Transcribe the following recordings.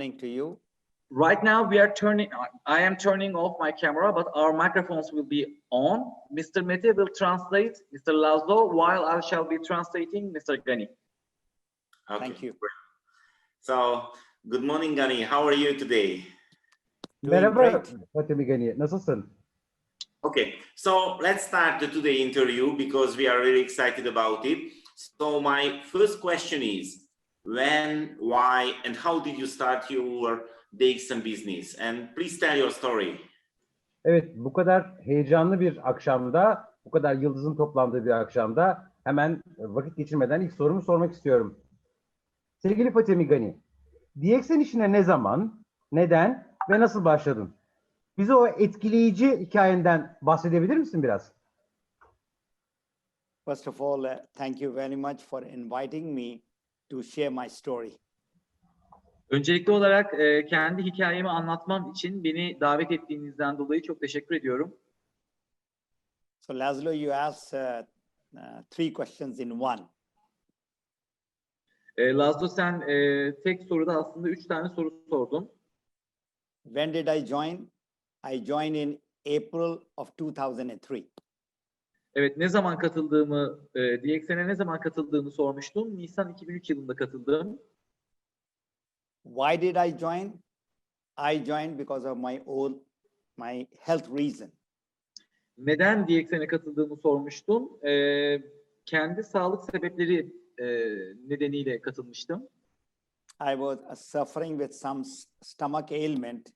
morning to you. Right now I am turning off my camera, but our microphones will be on. Mr. Mete will translate Mr. Laszlo while I shall be translating Mr. Gani. Okay. Thank you. So, good morning, Gani. How are you today? Merhaba Fatemi Gani. Nasılsın? Okay, so let's start today's interview because we are really excited about it. So my first question is, when, why, and how did you start your DXN business? And please tell your story. Evet, bu kadar heyecanlı bir akşamda, bu kadar yıldızın toplandığı bir akşamda hemen vakit geçirmeden ilk sorumu sormak istiyorum. Sevgili Fatemi Gani, DXN işine ne zaman, neden ve nasıl başladın? Bize o etkileyici hikayenden bahsedebilir misin biraz? First of all, thank you very much for inviting me to share my story. Öncelikli olarak kendi hikayemi anlatmam için beni davet ettiğinizden dolayı çok teşekkür ediyorum. So Laszlo, you asked three questions in one. Laszlo, sen tek soruda aslında 3 tane soru sordun. When did I join? I joined in April of 2003. Evet, ne zaman katıldığımı, DXN'e ne zaman katıldığımı sormuştun. Nisan 2003 yılında katıldım. Why did I join? I joined because of my health reason. Neden DXN'e katıldığımı sormuştun. Kendi sağlık sebepleri nedeniyle katılmıştım. I was suffering with some stomach ailment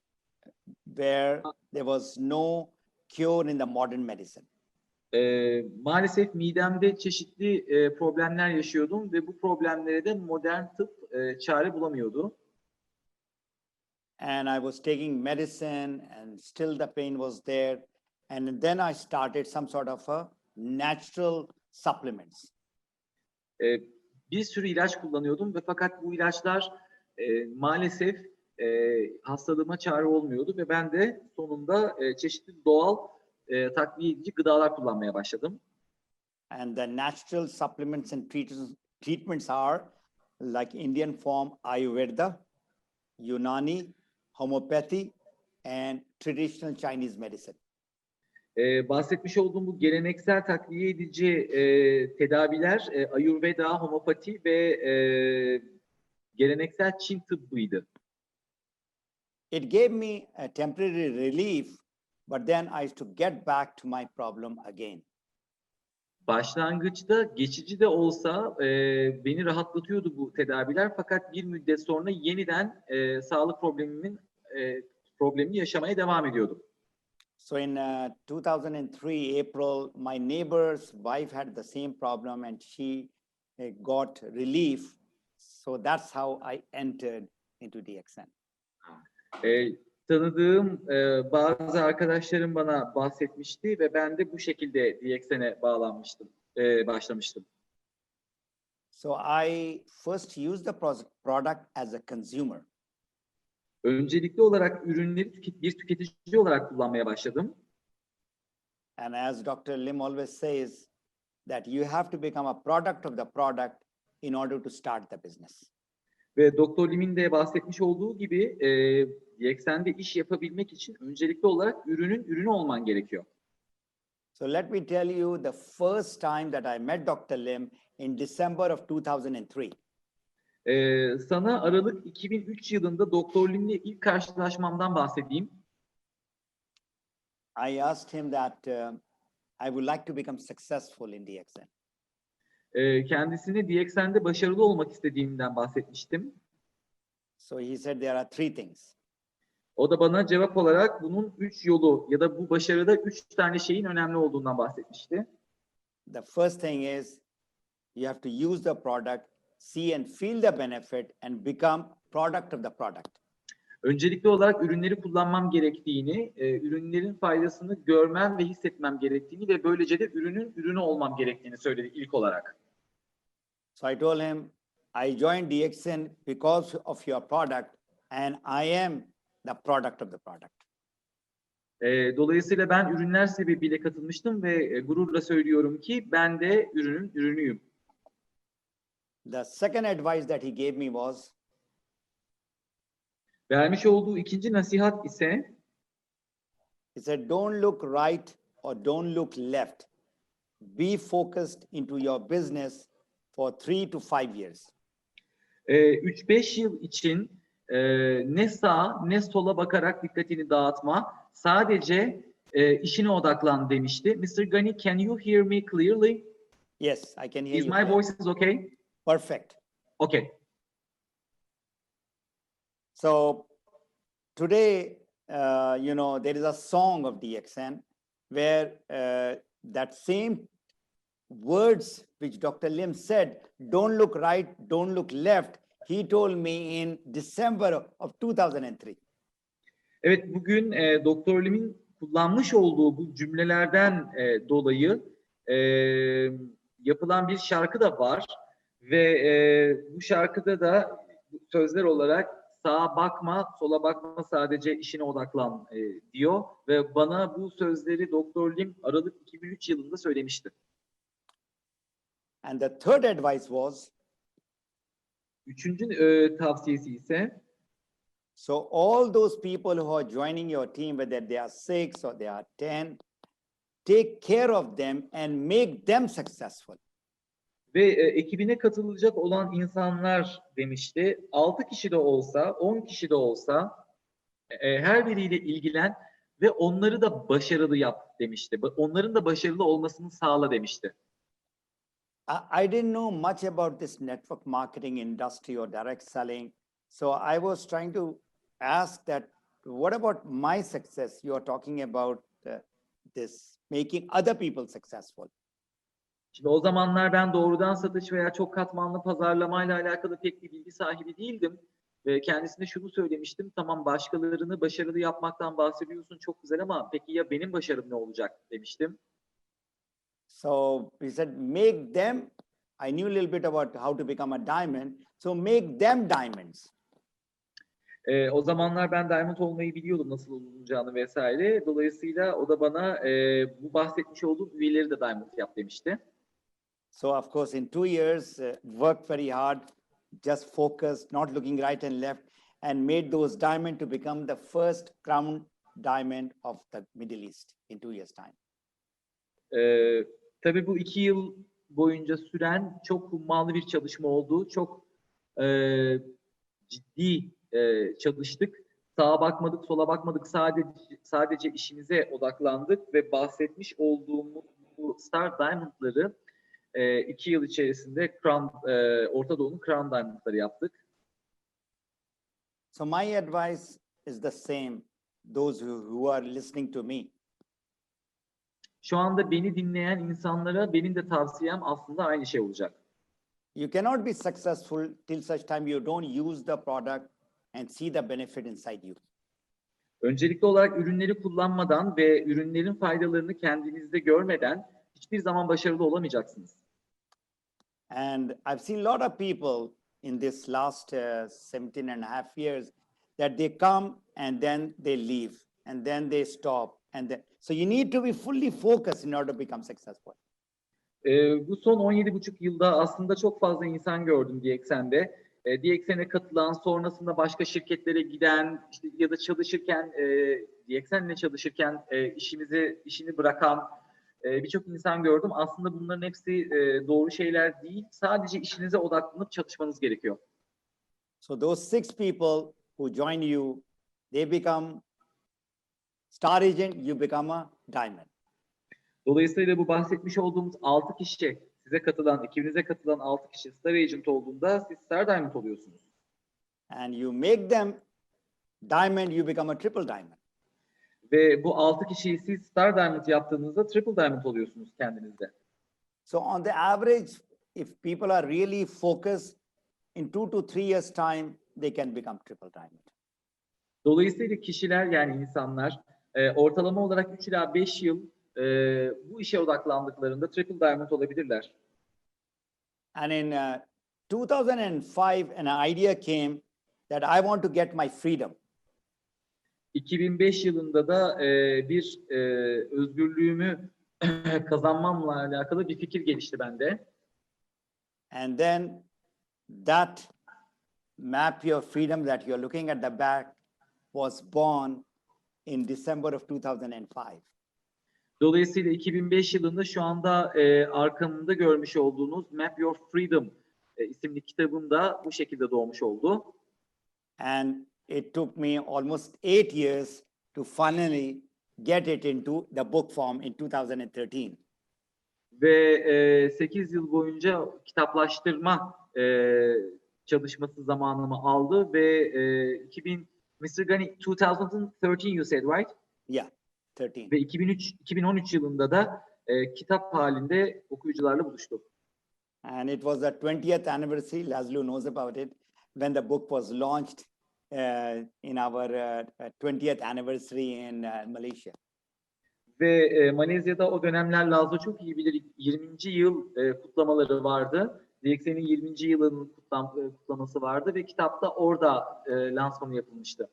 where there was no cure in the modern medicine. Maalesef midemde çeşitli problemler yaşıyordum ve bu problemlere de modern tıp çare bulamıyordu. And I was taking medicine and still the pain was there. And then I started some sort of a natural supplements. Bir sürü ilaç kullanıyordum ve fakat bu ilaçlar maalesef hastalığıma çare olmuyordu ve ben de sonunda çeşitli doğal takviye edici gıdalar kullanmaya başladım. And the natural supplements and treatments are like Indian form Ayurveda, Unani, homeopathy, and traditional Chinese medicine. Bahsetmiş olduğum bu geleneksel takviye edici tedaviler Ayurveda, homopati ve geleneksel Çin tıbbıydı. It gave me a temporary relief, but then I used to get back to my problem again. Başlangıçta geçici de olsa beni rahatlatıyordu bu tedaviler, fakat bir müddet sonra yeniden sağlık problemini yaşamaya devam ediyordum. So in 2003 April, my neighbor's wife had the same problem and she got relief. So that's how I entered into DXN. Tanıdığım bazı arkadaşlarım bana bahsetmişti ve ben de bu şekilde DXN'e başlamıştım. So I first used the product as a consumer. Öncelikli olarak ürünleri bir tüketici olarak kullanmaya başladım. And as Dr. Lim always says, that you have to become a product of the product in order to start the business. Ve Doktor Lim'in de bahsetmiş olduğu gibi DXN'de iş yapabilmek için öncelikli olarak ürünün ürünü olman gerekiyor. So let me tell you the first time that I met Dr. Lim in December of 2003. Sana Aralık 2003 yılında Doktor Lim'le ilk karşılaşmamdan bahsedeyim. I asked him that I would like to become successful in DXN. Kendisine DXN'de başarılı olmak istediğimden bahsetmiştim. So he said there are three things. O da bana cevap olarak bunun 3 yolu ya da bu başarıda 3 tane şeyin önemli olduğundan bahsetmişti. The first thing is you have to use the product, see and feel the benefit and become product of the product. Öncelikli olarak ürünleri kullanmam gerektiğini, ürünlerin faydasını görmem ve hissetmem gerektiğini ve böylece de ürünün ürünü olmam gerektiğini söyledi ilk olarak. So I told him, I joined DXN because of your product and I am the product of the product. Dolayısıyla ben ürünler sebebiyle katılmıştım ve gururla söylüyorum ki ben de ürünün ürünüyüm. The second advice that he gave me was, Vermiş olduğu ikinci nasihat ise he said, don't look right or don't look left. Be focused into your business for 3 to 5 years. 3-5 yıl için ne sağa ne sola bakarak dikkatini dağıtma. Sadece işine odaklan demişti. Mr. Gani, can you hear me clearly? Yes, I can hear Is you. my clearly. voice okay? Perfect. Okay. So today, there is a song of DXN where that same words which Dr. Lim said, don't look right, don't look left, he told me in December of 2003. Evet, bugün Doktor Lim'in kullanmış olduğu bu cümlelerden dolayı yapılan bir şarkı da var ve bu şarkıda da sözler olarak sağa bakma, sola bakma, sadece işine odaklan diyor ve bana bu sözleri Doktor Lim Aralık 2003 yılında söylemişti. And the third advice was, Üçüncü tavsiyesi ise so all those people who are joining your team, whether they are 6 or they are 10, take care of them and make them successful. ve ekibine katılacak olan insanlar demişti. 6 kişi de olsa, 10 kişi de olsa her biriyle ilgilen ve onları da başarılı yap demişti. Onların da başarılı olmasını sağla demişti. I didn't know much about this network marketing industry or direct selling. So I was trying to ask that, what about my success? You are talking about this, making other people successful. Şimdi o zamanlar ben doğrudan satış veya çok katmanlı pazarlamayla alakalı pek bir bilgi sahibi değildim. Ve kendisine şunu söylemiştim. Tamam, başkalarını başarılı yapmaktan bahsediyorsun, çok güzel, ama peki ya benim başarım ne olacak demiştim. So he said, make them, I knew a little bit about how to become a diamond. So make them diamonds. O zamanlar ben diamond olmayı biliyordum, nasıl olunacağını vesaire. Dolayısıyla o da bana bu bahsetmiş olduğum üyeleri de diamond yap demişti. So of course, in 2 years, worked very hard, just focused, not looking right and left, and made those diamond to become the first crown diamond of the Middle East in 2 years' time. Tabii bu 2 yıl boyunca süren çok hummalı bir çalışma oldu. Çok ciddi çalıştık. Sağa bakmadık, sola bakmadık. Sadece işimize odaklandık ve bahsetmiş olduğumuz bu Star Diamond'ları 2 yıl içerisinde Orta Doğu'nun Crown Diamond'ları yaptık. So my advice is the same, those who are listening to me. Şu anda beni dinleyen insanlara benim de tavsiyem aslında aynı şey olacak. You cannot be successful till such time you don't use the product and see the benefit inside you. Öncelikli olarak ürünleri kullanmadan ve ürünlerin faydalarını kendinizde görmeden hiçbir zaman başarılı olamayacaksınız. And I've seen a lot of people in this last 17 and a half years that they come and then they leave and then they stop. So you need to be fully focused in order to become successful. Bu son 17,5 yılda aslında çok fazla insan gördüm DXN'de. DXN'e katılan, sonrasında başka şirketlere giden, işte ya da çalışırken, DXN'le çalışırken işini bırakan birçok insan gördüm. Aslında bunların hepsi doğru şeyler değil. Sadece işinize odaklanıp çalışmanız gerekiyor. So those 6 people who join you, they become star agent, you become a diamond. Dolayısıyla bu bahsetmiş olduğumuz 6 kişi, ekibinize katılan 6 kişi Star Agent olduğunda siz Star Diamond oluyorsunuz. And you make them diamond, you become a triple diamond. Ve bu 6 kişiyi siz Star Diamond yaptığınızda Triple Diamond oluyorsunuz kendinizde. So on the average, if people are really focused, in 2 to 3 years time, they can become triple diamond. Dolayısıyla kişiler, yani insanlar ortalama olarak 3 ila 5 yıl bu işe odaklandıklarında Triple Diamond olabilirler. And in 2005, an idea came that I want to get my freedom. 2005 yılında da bir özgürlüğümü kazanmamla alakalı bir fikir gelişti bende. And then that map your freedom that you're looking at the back, was born in December of 2005. Dolayısıyla 2005 yılında şu anda arkamda görmüş olduğunuz Map Your Freedom isimli kitabım da bu şekilde doğmuş oldu. And it took me almost 8 years to finally get it into the book form in 2013. Ve 8 yıl boyunca kitaplaştırma çalışması zamanımı aldı ve 2000 Mr. Gani 2013 you said right? Yeah, 13. Ve 2013 yılında da kitap halinde okuyucularla buluştu. And it was the 20th anniversary, Laszlo knows about it, when the book was launched in our 20th anniversary in Malaysia. Ve Malezya'da o dönemler Lazlo çok iyi bilir 20. yıl kutlamaları vardı. DXN'in 20. yılının kutlaması vardı ve kitap da orada lansmanı yapılmıştı.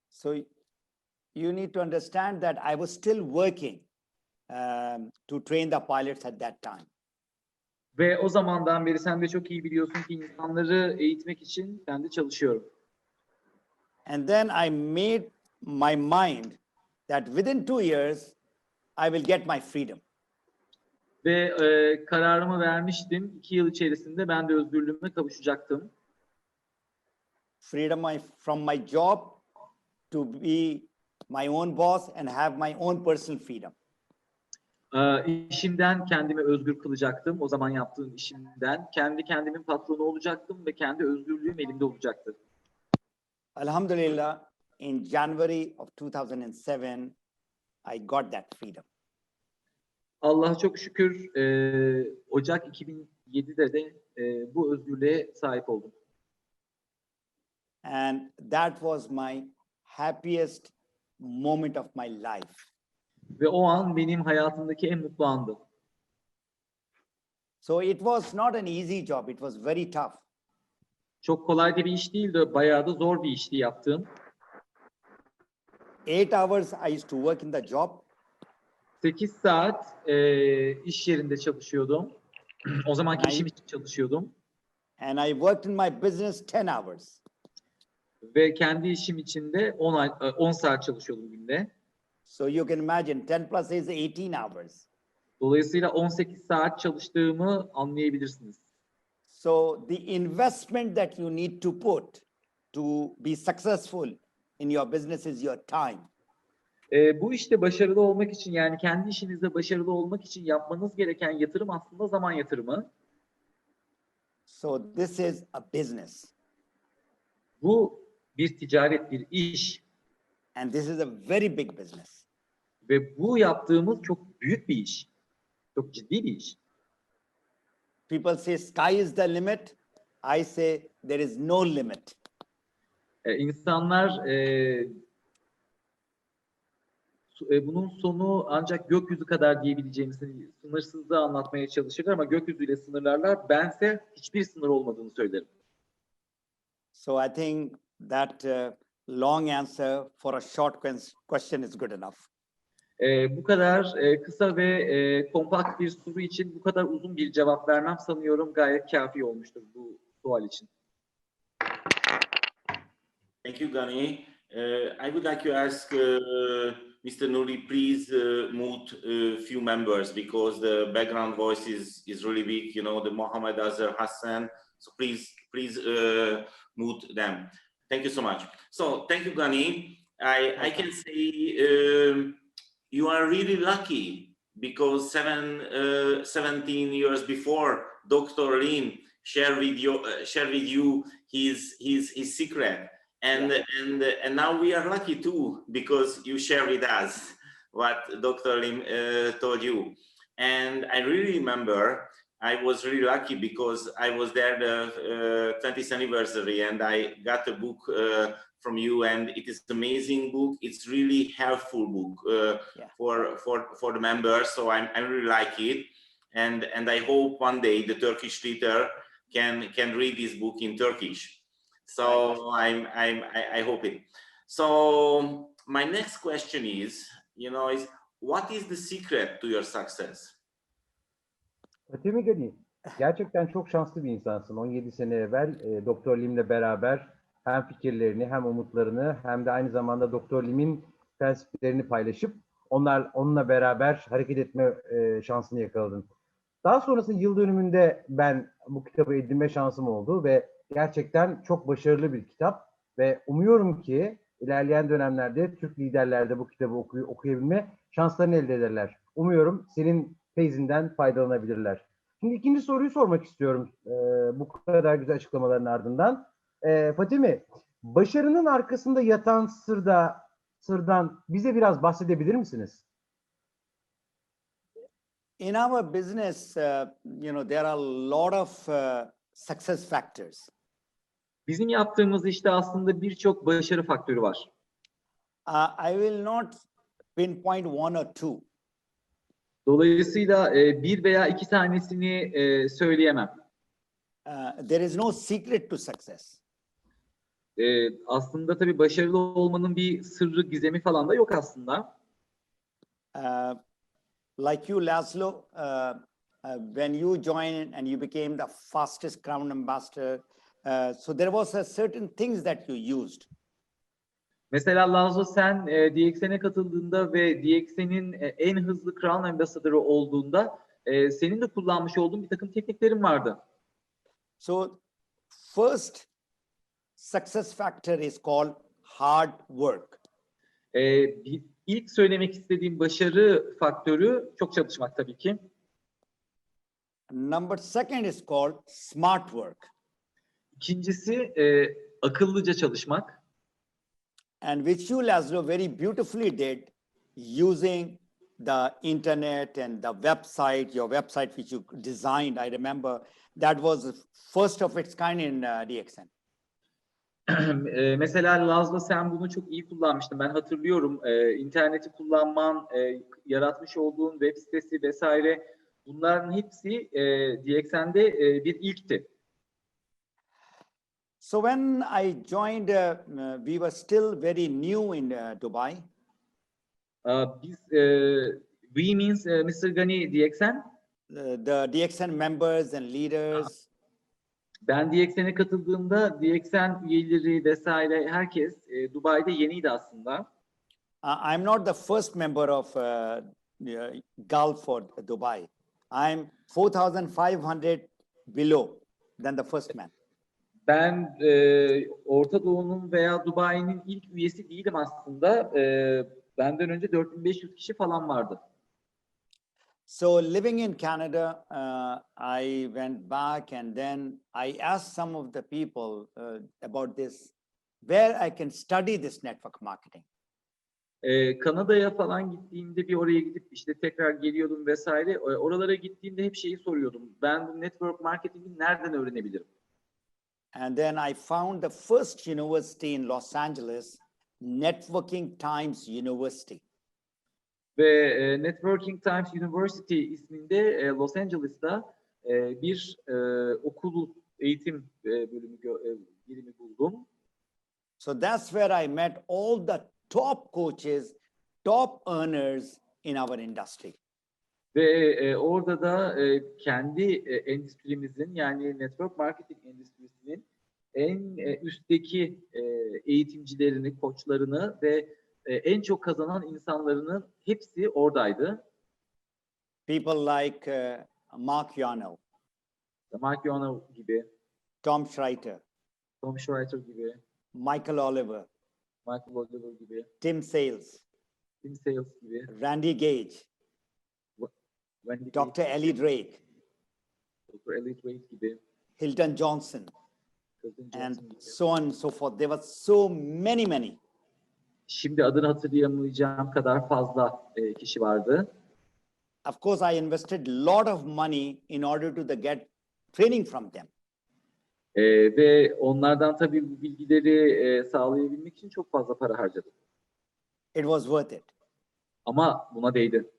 So you need to understand that I was still working to train the pilots at that time. Ve o zamandan beri sen de çok iyi biliyorsun ki insanları eğitmek için ben de çalışıyorum. And then I made my mind that within 2 years, I will get my freedom. Ve kararımı vermiştim. 2 yıl içerisinde ben de özgürlüğüme kavuşacaktım. Freedom from my job to be my own boss and have my own personal freedom. İşimden kendimi özgür kılacaktım. O zaman yaptığım işimden. Kendi kendimin patronu olacaktım ve kendi özgürlüğüm elimde olacaktı. Alhamdulillah, in January of 2007, I got that freedom. Allah'a çok şükür Ocak 2007'de de bu özgürlüğe sahip oldum. And that was my happiest moment of my life. Ve o an benim hayatımdaki en mutlu andı. So it was not an easy job. It was very tough. Çok kolay da bir iş değildi. Bayağı da zor bir işti yaptığım. 8 hours I used to work in the job. 8 saat iş yerinde çalışıyordum. O zamanki işim için çalışıyordum. And I worked in my business 10 hours. Ve kendi işim için de 10 saat çalışıyordum günde. So you can imagine 10 plus is 18 hours. Dolayısıyla 18 saat çalıştığımı anlayabilirsiniz. So the investment that you need to put to be successful in your business is your time. Bu işte başarılı olmak için, yani kendi işinizde başarılı olmak için yapmanız gereken yatırım aslında zaman yatırımı. So this is a business. Bu bir ticaret, bir iş. And this is a very big business. Ve bu yaptığımız çok büyük bir iş. Çok ciddi bir iş. People say sky is the limit. I say there is no limit. İnsanlar bunun sonu ancak gökyüzü kadar diyebileceğimiz sınırsızlığı anlatmaya çalışırlar ama gökyüzüyle sınırlarlar. Bense hiçbir sınır olmadığını söylerim. So I think that long answer for a short question is good enough. Bu kadar kısa ve kompakt bir soru için bu kadar uzun bir cevap vermem sanıyorum gayet kafi olmuştur bu sual için. Thank you, Gani. I would like to ask Mr. Nuri, please mute a few members because the background voice is really big. You know, the Mohammed Azhar Hassan. So please mute them. Thank you so much. So thank you, Gani. I can say you are really lucky because 17 years before Dr. Lim shared with you his secret. And now we are lucky too because you share with us what Dr. Lim told you. And I really remember I was really lucky because I was there the 20th anniversary and I got a book from you, and it is an amazing book. It's really helpful book for the members. So I really like it, and I hope one day the Turkish reader can read this book in Turkish. So I hope it. So my next question is, is what is the secret to your success? Fatemi Gani, gerçekten çok şanslı bir insansın. 17 sene evvel Doktor Lim'le beraber hem fikirlerini hem umutlarını hem de aynı zamanda Doktor Lim'in prensiplerini paylaşıp onunla beraber hareket etme şansını yakaladın. Daha sonrasında yıl dönümünde ben bu kitabı edinme şansım oldu ve gerçekten çok başarılı bir kitap ve umuyorum ki ilerleyen dönemlerde Türk liderler de bu kitabı okuyabilme şanslarını elde ederler. Umuyorum senin feyzinden faydalanabilirler. Şimdi ikinci soruyu sormak istiyorum bu kadar güzel açıklamaların ardından. Fatime, başarının arkasında yatan sırdan bize biraz bahsedebilir misiniz? In our business, there are a lot of success factors. Bizim yaptığımız işte aslında birçok başarı faktörü var. I will not pinpoint one or two. Dolayısıyla bir veya iki tanesini söyleyemem. There is no secret to success. Aslında tabii başarılı olmanın bir sırrı, gizemi falan da yok aslında. Like you, Laszlo, when you joined and you became the fastest Crown Ambassador, so there was a certain things that you used. Mesela Lazlo, sen DXN'e katıldığında ve DXN'in en hızlı Crown Ambassador'ı olduğunda senin de kullanmış olduğun bir takım tekniklerin vardı. So first success factor is called hard work. İlk söylemek istediğim başarı faktörü çok çalışmak tabii ki. Number second is called smart work. İkincisi akıllıca çalışmak. And which you, Laszlo, very beautifully did using the internet and the website, your website which you designed. I remember that was the first of its kind in DXN. Mesela Lazlo, sen bunu çok iyi kullanmıştın. Ben hatırlıyorum. İnterneti kullanman, yaratmış olduğun web sitesi vesaire, bunların hepsi DXN'de bir ilkti. So when I joined, we were still very new in Dubai. We means Mr. Gani DXN. The DXN members and leaders. Ben DXN'e katıldığımda DXN üyeleri vesaire herkes Dubai'de yeniydi aslında. I'm not the first member of Gulf or Dubai. I'm 4,500 below than the first man. Ben Orta Doğu'nun veya Dubai'nin ilk üyesi değilim aslında. Benden önce 4500 kişi falan vardı. So living in Canada, I went back and then I asked some of the people about this, where I can study this network marketing. Kanada'ya falan gittiğimde bir oraya gidip işte tekrar geliyordum vesaire. Oralara gittiğimde hep şeyi soruyordum. Ben bu network marketingi nereden öğrenebilirim? And then I found the first university in Los Angeles, Networking Times University. Ve Networking Times University isminde Los Angeles'ta bir okul eğitim birimi buldum. So that's where I met all the top coaches, top earners in our industry. Ve orada da kendi endüstrimizin, yani network marketing endüstrisinin en üstteki eğitimcilerini, koçlarını ve en çok kazanan insanların hepsi oradaydı. People like Mark Yarnell, Mark Yarnell gibi, Tom Schreiter, Tom Schreiter gibi, Michael Oliver, Michael Oliver gibi, Tim Sales, Tim Sales gibi, Randy Gage, Wendy Dr. Ellie Drake, Dr. Ellie Drake gibi, Hilton Johnson, Hilton and Johnson gibi. so on and so forth. There were so many. Şimdi adını hatırlayamayacağım kadar fazla kişi vardı. Of course, I invested a lot of money in order to get training from them. Ve onlardan tabii bu bilgileri sağlayabilmek için çok fazla para harcadım. It was worth it. Ama buna değdi.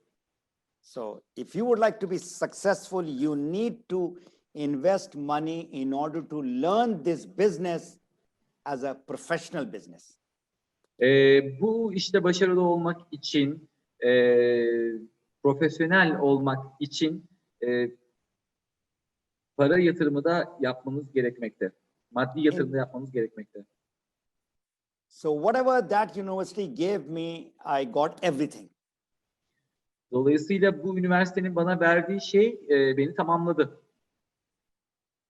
So if you would like to be successful, you need to invest money in order to learn this business as a professional business. Bu işte başarılı olmak için, profesyonel olmak için para yatırımı da yapmanız gerekmekte. Maddi yatırım da yapmanız gerekmekte. So whatever that university gave me, I got everything. Dolayısıyla bu üniversitenin bana verdiği şey beni tamamladı.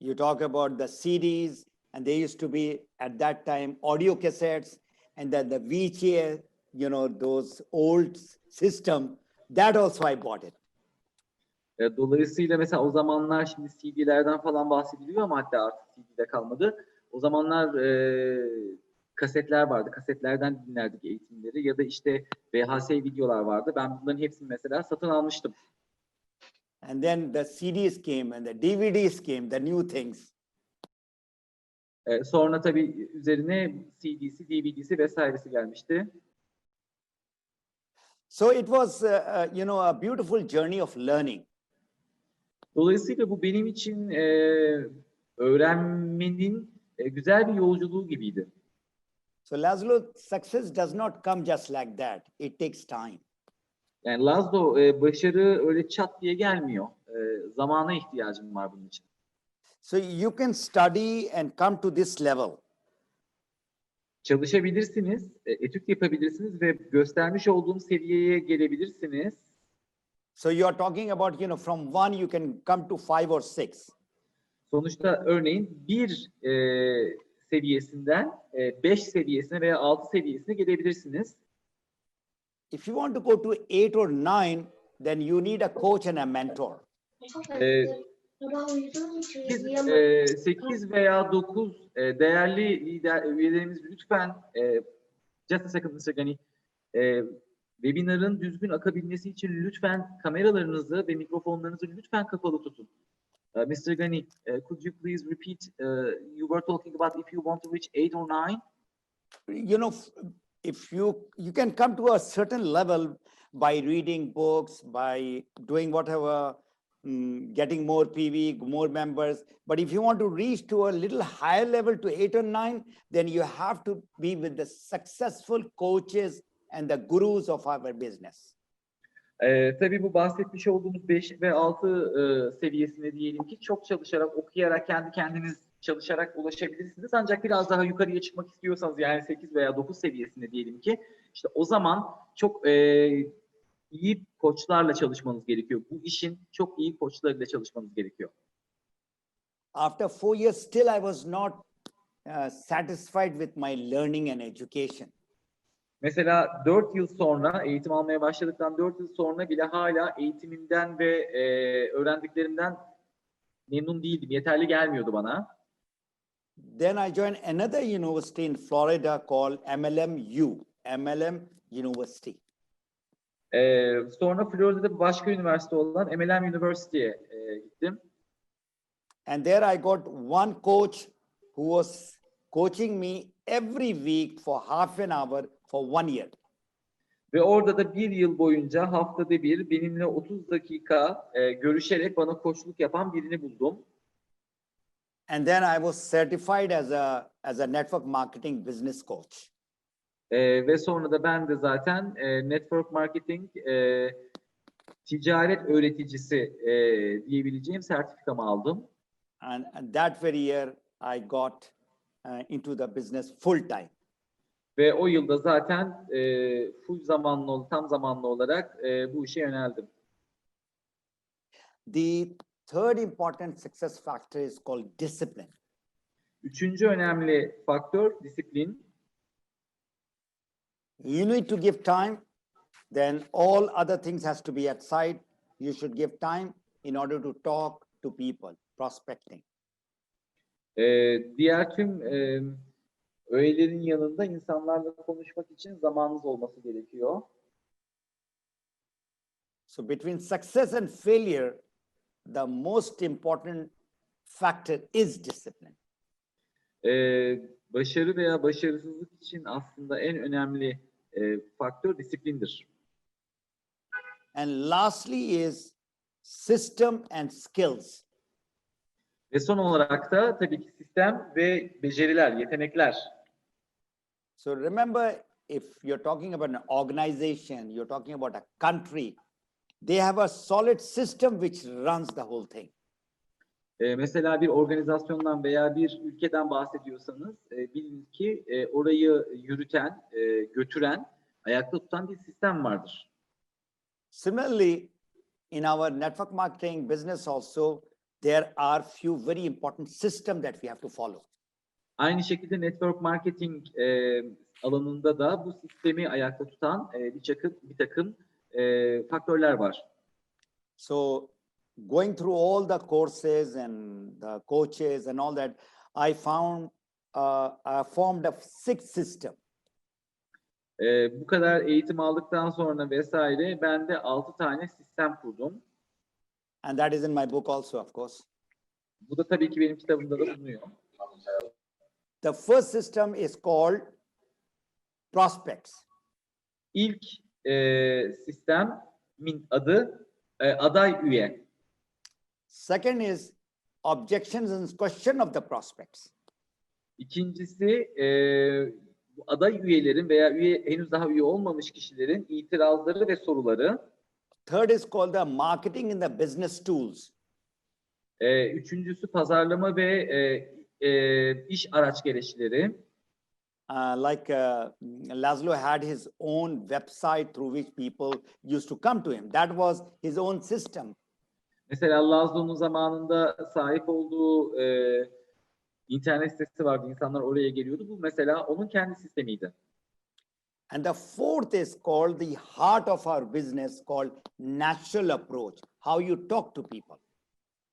You talk about the CDs, and there used to be at that time audio cassettes, and then the VHS, those old system. That also I bought it. Dolayısıyla mesela o zamanlar şimdi CD'lerden falan bahsediliyor ama hatta artık CD'de kalmadı. O zamanlar kasetler vardı. Kasetlerden dinlerdik eğitimleri ya da işte VHS videolar vardı. Ben bunların hepsini mesela satın almıştım. And then the CDs came and the DVDs came, the new things. Sonra tabii üzerine CD'si, DVD'si vesairesi gelmişti. So it was, a beautiful journey of learning. Dolayısıyla bu benim için öğrenmenin güzel bir yolculuğu gibiydi. So Laszlo, success does not come just like that. It takes time. Yani Lazlo, başarı öyle çat diye gelmiyor. Zamana ihtiyacım var bunun için. So you can study and come to this level. Çalışabilirsiniz, etüt yapabilirsiniz ve göstermiş olduğum seviyeye gelebilirsiniz. So you are talking about, from 1 you can come to 5 or 6. Sonuçta örneğin 1 seviyesinden 5 seviyesine veya 6 seviyesine gelebilirsiniz. If you want to go to 8 or 9, then you need a coach and a mentor. Biz 8 veya 9 değerli lider üyelerimiz lütfen just a second Mr. Gani, webinarın düzgün akabilmesi için lütfen kameralarınızı ve mikrofonlarınızı lütfen kapalı tutun. Mr. Gani, could you please repeat? You were talking about if you want to reach 8 or 9. If you can come to a certain level by reading books, by doing whatever, getting more PV, more members. But if you want to reach to a little higher level to 8 or 9, then you have to be with the successful coaches and the gurus of our business. Tabii bu bahsetmiş olduğumuz 5 ve 6 seviyesine diyelim ki çok çalışarak, okuyarak, kendi kendiniz çalışarak ulaşabilirsiniz. Ancak biraz daha yukarıya çıkmak istiyorsanız yani 8 veya 9 seviyesine diyelim ki işte o zaman çok iyi koçlarla çalışmanız gerekiyor. Bu işin çok iyi koçlarıyla çalışmanız gerekiyor. After 4 years, still I was not satisfied with my learning and education. Mesela 4 yıl sonra, eğitim almaya başladıktan 4 yıl sonra bile hala eğitimimden ve öğrendiklerimden memnun değildim. Yeterli gelmiyordu bana. Then I joined another university in Florida called MLMU, MLM University. Sonra Florida'da başka üniversite olan MLM University'ye gittim. And there I got one coach who was coaching me every week for half an hour for 1 year. Ve orada da 1 yıl boyunca haftada bir benimle 30 dakika görüşerek bana koçluk yapan birini buldum. And then I was certified as a network marketing business coach. Ve sonra da ben de zaten network marketing ticaret öğreticisi diyebileceğim sertifikamı aldım. And that very year I got into the business full time. Ve o yılda zaten full zamanlı, tam zamanlı olarak bu işe yöneldim. The third important success factor is called discipline. Üçüncü önemli faktör disiplin. You need to give time, then all other things has to be at side. You should give time in order to talk to people, prospecting. Diğer tüm öğelerin yanında insanlarla konuşmak için zamanınız olması gerekiyor. So between success and failure, the most important factor is discipline. Başarı veya başarısızlık için aslında en önemli faktör disiplindir. And lastly is system and skills. Ve son olarak da tabii ki sistem ve beceriler, yetenekler. So remember, if you're talking about an organization, you're talking about a country, they have a solid system which runs the whole thing. Mesela bir organizasyondan veya bir ülkeden bahsediyorsanız bilin ki orayı yürüten, götüren, ayakta tutan bir sistem vardır. Similarly, in our network marketing business also, there are few very important systems that we have to follow. Aynı şekilde network marketing alanında da bu sistemi ayakta tutan bir takım faktörler var. So going through all the courses and the coaches and all that, I formed a six system. Bu kadar eğitim aldıktan sonra vesaire ben de 6 tane sistem kurdum. And that is in my book also, of course. Bu da tabii ki benim kitabımda da bulunuyor. The first system is called prospects. İlk sistemin adı aday üye. Second is objections and question of the prospects. İkincisi bu aday üyelerin veya henüz daha üye olmamış kişilerin itirazları ve soruları. Third is called the marketing in the business tools. Üçüncüsü pazarlama ve iş araç gereçleri. Laszlo had his own website through which people used to come to him. That was his own system. Mesela Laszlo'nun zamanında sahip olduğu internet sitesi vardı. İnsanlar oraya geliyordu. Bu mesela onun kendi sistemiydi. And the fourth is called the heart of our business, called natural approach. How you talk to people.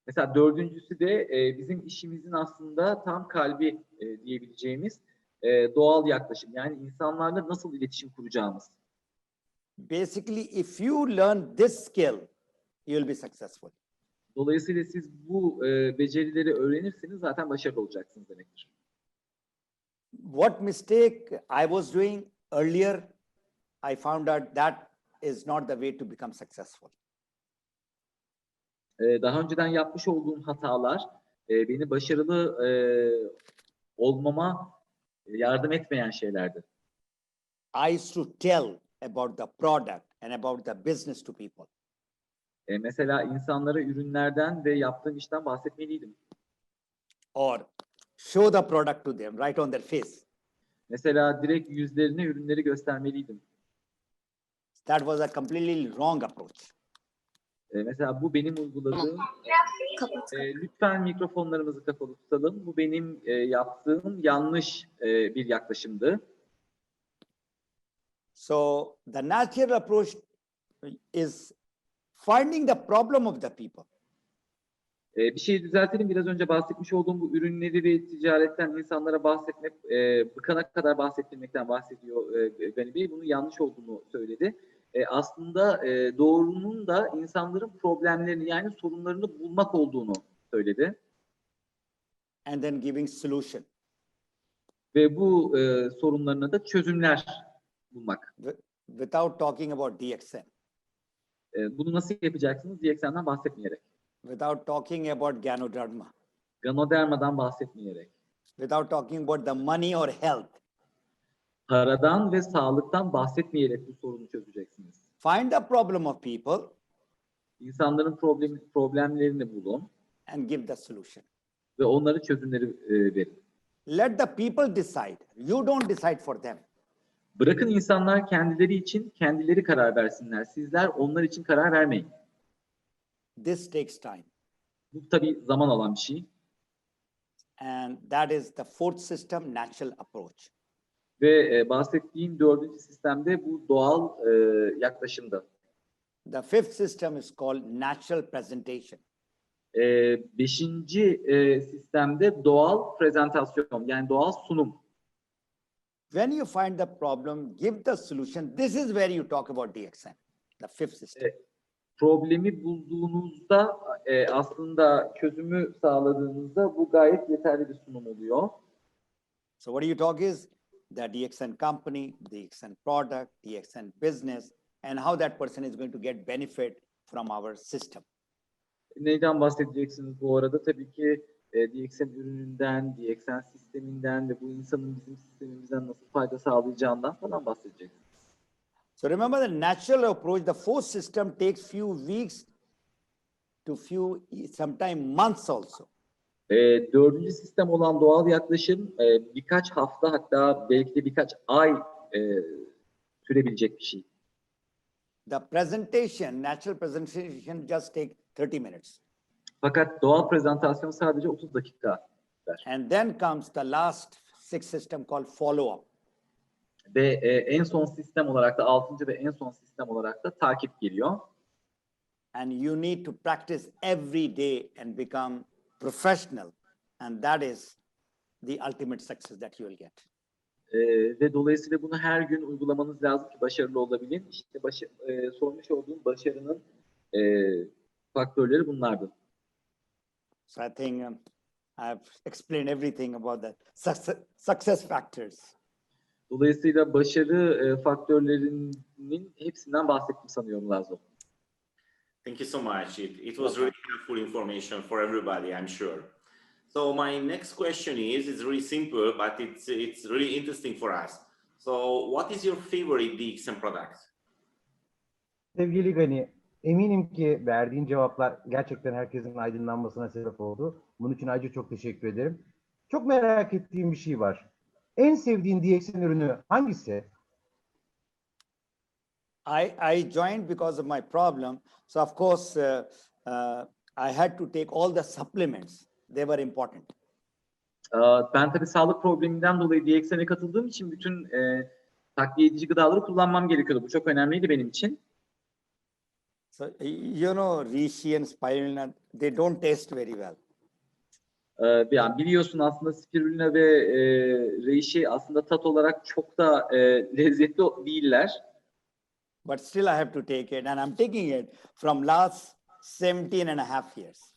Mesela dördüncüsü de bizim işimizin aslında tam kalbi diyebileceğimiz doğal yaklaşım. Yani insanlarla nasıl iletişim kuracağımız. Basically, if you learn this skill, you will be successful. Dolayısıyla siz bu becerileri öğrenirseniz zaten başarılı olacaksınız demektir. What mistake I was doing earlier, I found out that is not the way to become successful. Daha önceden yapmış olduğum hatalar beni başarılı olmama yardım etmeyen şeylerdi. I used to tell about the product and about the business to people. Mesela insanlara ürünlerden ve yaptığım işten bahsetmeliydim. Or show the product to them right on their face. Mesela direkt yüzlerine ürünleri göstermeliydim. That was a completely wrong approach. Mesela bu benim uyguladığım, lütfen mikrofonlarımızı kapalı tutalım. Bu benim yaptığım yanlış bir yaklaşımdı. So the natural approach is finding the problem of the people. Bir şeyi düzeltelim. Biraz önce bahsetmiş olduğum bu ürünleri ve ticaretten insanlara bahsetmek, bıkana kadar bahsettirmekten bahsediyor Gani Bey. Bunun yanlış olduğunu söyledi. Aslında doğrunun da insanların problemlerini yani sorunlarını bulmak olduğunu söyledi. And then giving solution. Ve bu sorunlarına da çözümler bulmak. Without talking about DXN. Bunu nasıl yapacaksınız? DXN'den bahsetmeyerek. Without talking about Ganoderma. Ganoderma'dan bahsetmeyerek. Without talking about the money or health. Paradan ve sağlıktan bahsetmeyerek bu sorunu çözeceksiniz. Find the problem of people. İnsanların problemlerini bulun. And give the solution. Ve onlara çözümleri verin. Let the people decide. You don't decide for them. Bırakın insanlar kendileri için kendileri karar versinler. Sizler onlar için karar vermeyin. This takes time. Bu tabii zaman alan bir şey. And that is the fourth system, natural approach. Ve bahsettiğim dördüncü sistemde bu doğal yaklaşımda. The fifth system is called natural presentation. Beşinci sistemde doğal prezentasyon yani doğal sunum. When you find the problem, give the solution. This is where you talk about DXN, the fifth system. Problemi bulduğunuzda aslında çözümü sağladığınızda bu gayet yeterli bir sunum oluyor. So what you talk is the DXN company, DXN product, DXN business, and how that person is going to get benefit from our system. Neyden bahsedeceksiniz bu arada? Tabii ki DXN ürününden, DXN sisteminden ve bu insanın bizim sistemimizden nasıl fayda sağlayacağından falan bahsedeceksiniz. So remember the natural approach, the fourth system takes few weeks to sometimes months also. Dördüncü sistem olan doğal yaklaşım birkaç hafta hatta belki de birkaç ay sürebilecek bir şey. The presentation, natural presentation just take 30 minutes. Fakat doğal prezentasyon sadece 30 dakika der. And then comes the last sixth system called follow-up. Ve en son sistem olarak da 6. ve en son sistem olarak da takip geliyor. And you need to practice every day and become professional. And that is the ultimate success that you will get. Ve dolayısıyla bunu her gün uygulamanız lazım ki başarılı olabilin. İşte sormuş olduğum başarının faktörleri bunlardı. So I think I've explained everything about the success factors. Dolayısıyla başarı faktörlerinin hepsinden bahsettim sanıyorum Lazo. Thank you so much. It was really helpful information for everybody, I'm sure. So my next question is, it's really simple, but it's really interesting for us. So what is your favorite DXM product? Sevgili Gani, eminim ki verdiğin cevaplar gerçekten herkesin aydınlanmasına sebep oldu. Bunun için ayrıca çok teşekkür ederim. Çok merak ettiğim bir şey var. En sevdiğin DXM ürünü hangisi? I joined because of my problem. So of course, I had to take all the supplements. They were important. Ben tabii sağlık probleminden dolayı DXM'e katıldığım için bütün takviye edici gıdaları kullanmam gerekiyordu. Bu çok önemliydi benim için. So you know, reishi and spirulina, they don't taste very well. Yani biliyorsun aslında spirulina ve reishi aslında tat olarak çok da lezzetli değiller. But still I have to take it, and I'm taking it from last 17 and a half years.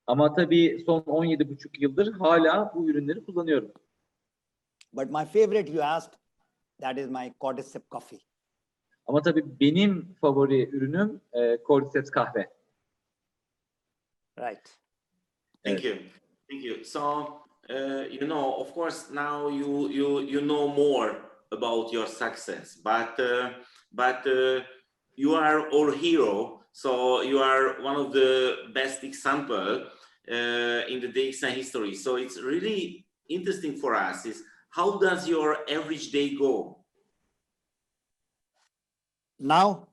Ama tabii son 17,5 yıldır hala bu ürünleri kullanıyorum. But my favorite, you asked, that is my cordyceps coffee. Ama tabii benim favori ürünüm Cordyceps kahve. Right. Thank you. Thank you. So, you know, of course, now you know more about your success, but you are our hero. So you are one of the best example in the DXN history. So it's really interesting for us is how does your average day go? Now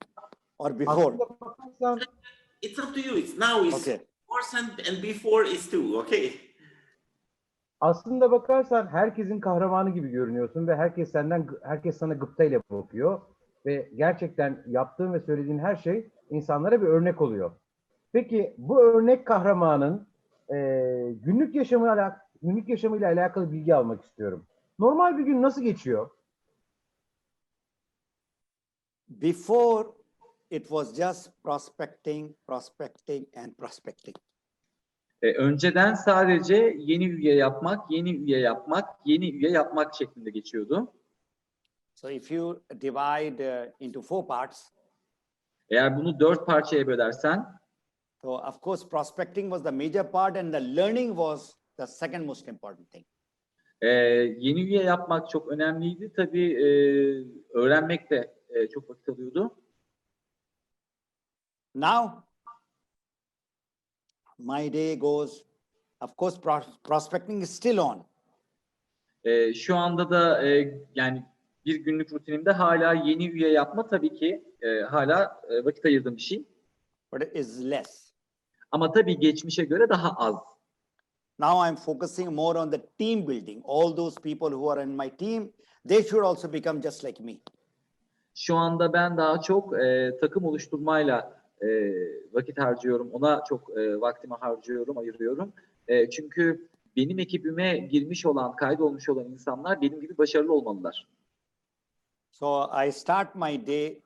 or before? Aslında bakarsan, It's up to you. It's now is Okay. course and before is too. Okay. aslında bakarsan herkesin kahramanı gibi görünüyorsun ve herkes sana gıptayla bakıyor ve gerçekten yaptığın ve söylediğin her şey insanlara bir örnek oluyor. Peki bu örnek kahramanın günlük yaşamıyla alakalı bilgi almak istiyorum. Normal bir gün nasıl geçiyor? Before, it was just prospecting and prospecting. Önceden sadece yeni üye yapmak, yeni üye yapmak, yeni üye yapmak şeklinde geçiyordu. So if you divide into 4 parts, Eğer bunu 4 parçaya bölersen, so of course prospecting was the major part and the learning was the second most important thing. yeni üye yapmak çok önemliydi. Tabii öğrenmek de çok vakit alıyordu. Now, my day goes, of course, prospecting is still on. Şu anda da yani bir günlük rutinimde hala yeni üye yapma tabii ki hala vakit ayırdığım bir şey. But it is less. Ama tabii geçmişe göre daha az. Now I'm focusing more on the team building. All those people who are in my team, they should also become just like me. Şu anda ben daha çok takım oluşturmayla vakit harcıyorum. Ona çok vaktimi harcıyorum, ayırıyorum. Çünkü benim ekibime girmiş olan, kaydolmuş olan insanlar benim gibi başarılı olmalılar. So I start my day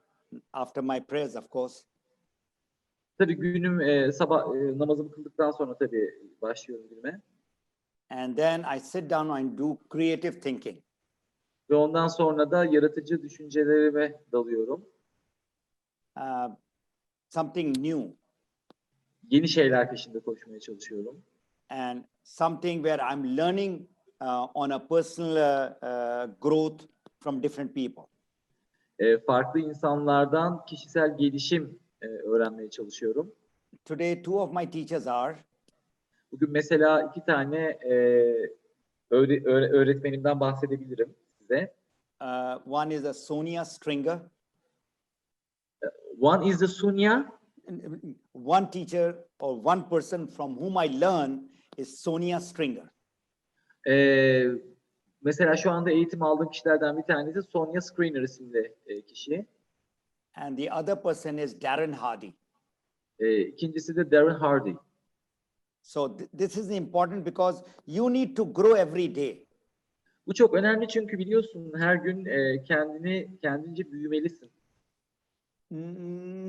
after my prayers, of course. Tabii günüm sabah namazımı kıldıktan sonra tabii başlıyorum günüme. And then I sit down and do creative thinking. Ve ondan sonra da yaratıcı düşüncelerime dalıyorum. Something new Yeni şeyler peşinde koşmaya çalışıyorum. and something where I'm learning on a personal growth from different people. Farklı insanlardan kişisel gelişim öğrenmeye çalışıyorum. Today, 2 of my teachers are Bugün mesela iki tane öğretmenimden bahsedebilirim size. One is a Sonia Stringer. One is the Sunya. One teacher or one person from whom I learn is Sonia Stringer. Mesela şu anda eğitim aldığım kişilerden bir tanesi Sonia Screener isimli kişi. And the other person is Darren Hardy. İkincisi de Darren Hardy. So this is important because you need to grow every day. Bu çok önemli çünkü biliyorsun her gün kendince büyümelisin.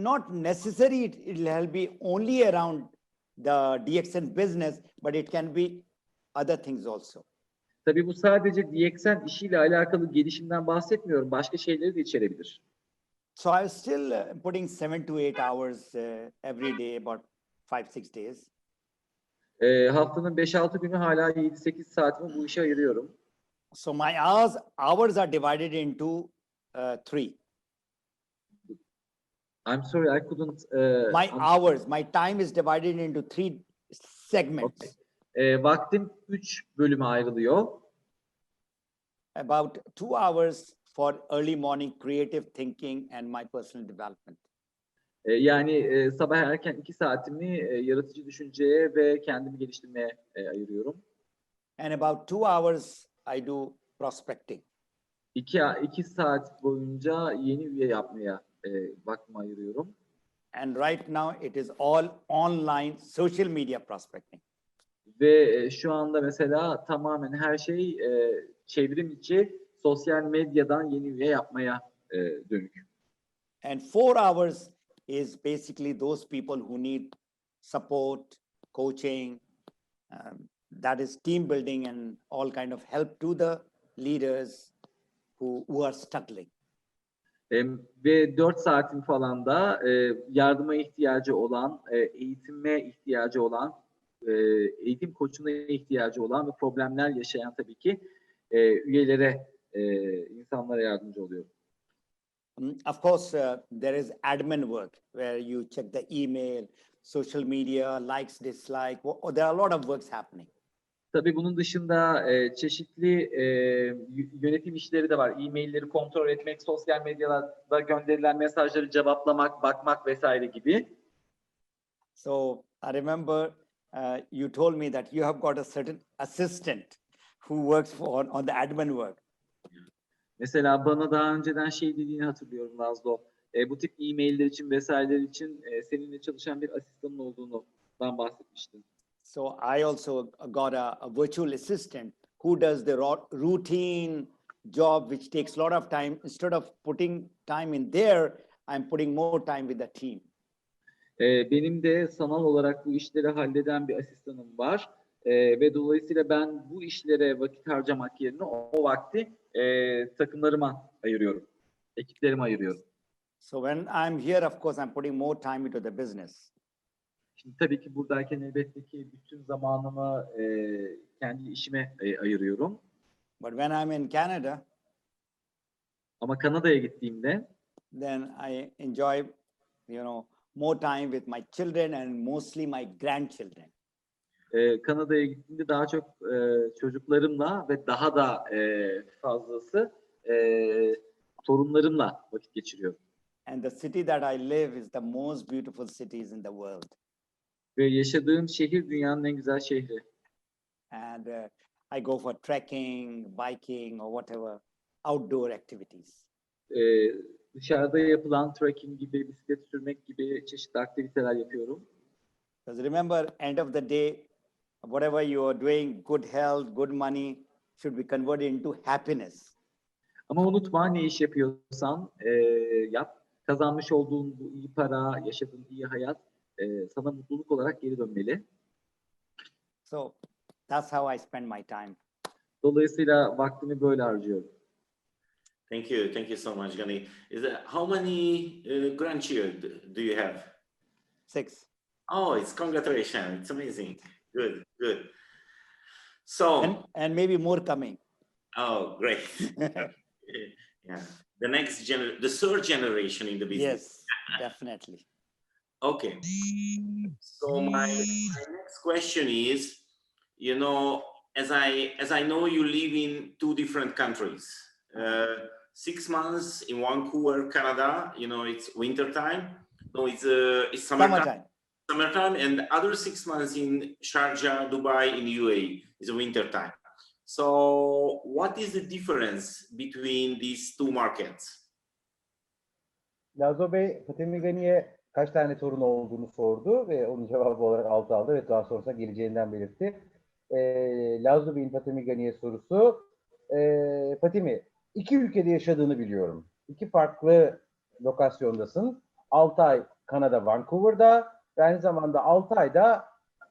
Not necessary it will be only around the DXN business, but it can be other things also. Tabii bu sadece DXN işiyle alakalı gelişimden bahsetmiyorum. Başka şeyleri de içerebilir. So I was still putting 7 to 8 hours every day, about 5-6 days. Haftanın 5-6 günü hala 7-8 saatimi bu işe ayırıyorum. So my hours are divided into 3. I'm sorry, I couldn't. My time is divided into 3 segments. Okay. Vaktim 3 bölüme ayrılıyor. About 2 hours for early morning creative thinking and my personal development. Yani sabah erken 2 saatimi yaratıcı düşünceye ve kendimi geliştirmeye ayırıyorum. And about 2 hours I do prospecting. 2 saat boyunca yeni üye yapmaya vaktimi ayırıyorum. And right now it is all online social media prospecting. Ve şu anda mesela tamamen her şey çevrim içi sosyal medyadan yeni üye yapmaya dönük. And 4 hours is basically those people who need support, coaching, that is team building and all kind of help to the leaders who are struggling. Ve 4 saatin falan da yardıma ihtiyacı olan, eğitime ihtiyacı olan, eğitim koçuna ihtiyacı olan ve problemler yaşayan tabii ki üyelere, insanlara yardımcı oluyor. Of course, there is admin work where you check the email, social media, likes, dislike. There are a lot of works happening. Tabii bunun dışında çeşitli yönetim işleri de var. E-mailleri kontrol etmek, sosyal medyada gönderilen mesajları cevaplamak, bakmak vesaire gibi. So I remember you told me that you have got a certain assistant who works on the admin work. Mesela bana daha önceden şey dediğini hatırlıyorum Lazlo. Bu tip e-mailler için vesaireler için seninle çalışan bir asistanın olduğundan bahsetmiştin. So I also got a virtual assistant who does the routine job which takes a lot of time. Instead of putting time in there, I'm putting more time with the team. Benim de sanal olarak bu işleri halleden bir asistanım var. Ve dolayısıyla ben bu işlere vakit harcamak yerine o vakti takımlarıma ayırıyorum. Ekiplerime ayırıyorum. So when I'm here, of course, I'm putting more time into the business. Şimdi tabii ki buradayken elbette ki bütün zamanımı kendi işime ayırıyorum. But when I'm in Canada, ama Kanada'ya gittiğimde then I enjoy, more time with my children and mostly my grandchildren. Kanada'ya gittiğimde daha çok çocuklarımla ve daha da fazlası torunlarımla vakit geçiriyorum. And the city that I live is the most beautiful cities in the world. Ve yaşadığım şehir dünyanın en güzel şehri. And I go for trekking, biking or whatever outdoor activities. Dışarıda yapılan trekking gibi, bisiklet sürmek gibi çeşitli aktiviteler yapıyorum. Because remember, end of the day, whatever you are doing, good health, good money should be converted into happiness. Ama unutma, ne iş yapıyorsan yap. Kazanmış olduğun bu iyi para, yaşadığın iyi hayat sana mutluluk olarak geri dönmeli. So that's how I spend my time. Dolayısıyla vaktimi böyle harcıyorum. Thank you so much, Gani. How many grandchildren do you have? 6. Oh, congratulations! It's amazing. Good. So and maybe more coming. Oh, great. Yeah, the third generation in the business. Yes, definitely. Okay. So my next question is, you know, as I know you live in two different countries. 6 months in Vancouver, Canada. You know, it's winter time. No, it's summertime. Summertime, and the other 6 months in Sharjah, Dubai, in UAE is winter time. So, what is the difference between these two markets? Lazo Bey, Fatemi Gani'ye kaç tane torun olduğunu sordu ve onun cevabı olarak 6 aldı ve daha sonrasında geleceğinden belirtti. Lazo Bey'in Fatemi Gani'ye sorusu, Fatemi, iki ülkede yaşadığını biliyorum. İki farklı lokasyondasın. 6 ay Kanada, Vancouver'da ve aynı zamanda 6 ayda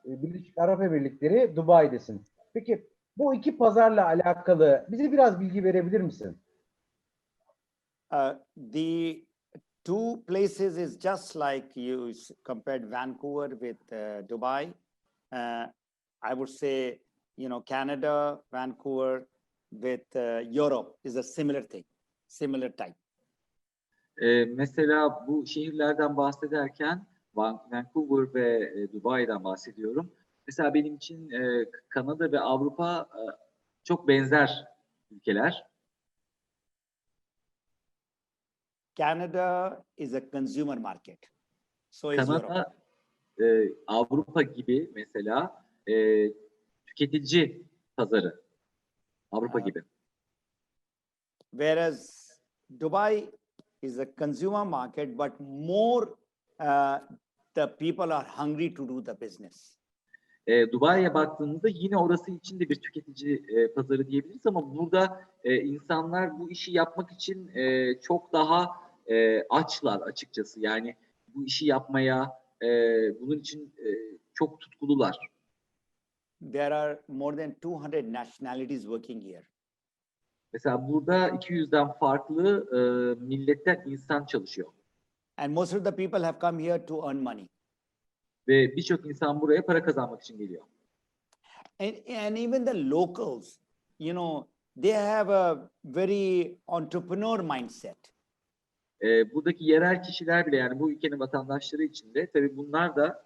Birleşik Arap Emirlikleri, Dubai'desin. Peki bu iki pazarla alakalı bize biraz bilgi verebilir misin? The two places is just like you compared Vancouver with Dubai. I would say, you know, Canada, Vancouver with Europe is a similar thing, similar type. Mesela bu şehirlerden bahsederken Vancouver ve Dubai'den bahsediyorum. Mesela benim için Kanada ve Avrupa çok benzer ülkeler. Canada is a consumer market. So is Europe. Kanada, Avrupa gibi mesela tüketici pazarı. Avrupa gibi. Whereas Dubai is a consumer market, but more the people are hungry to do the business. Dubai'ye baktığımızda yine orası için de bir tüketici pazarı diyebiliriz ama burada insanlar bu işi yapmak için çok daha açlar açıkçası. Yani bu işi yapmaya bunun için çok tutkulular. There are more than 200 nationalities working here. Mesela burada 200'den farklı milletten insan çalışıyor. And most of the people have come here to earn money. Ve birçok insan buraya para kazanmak için geliyor. And even the locals, you know, they have a very entrepreneur mindset. Buradaki yerel kişiler bile yani bu ülkenin vatandaşları için de tabii bunlar da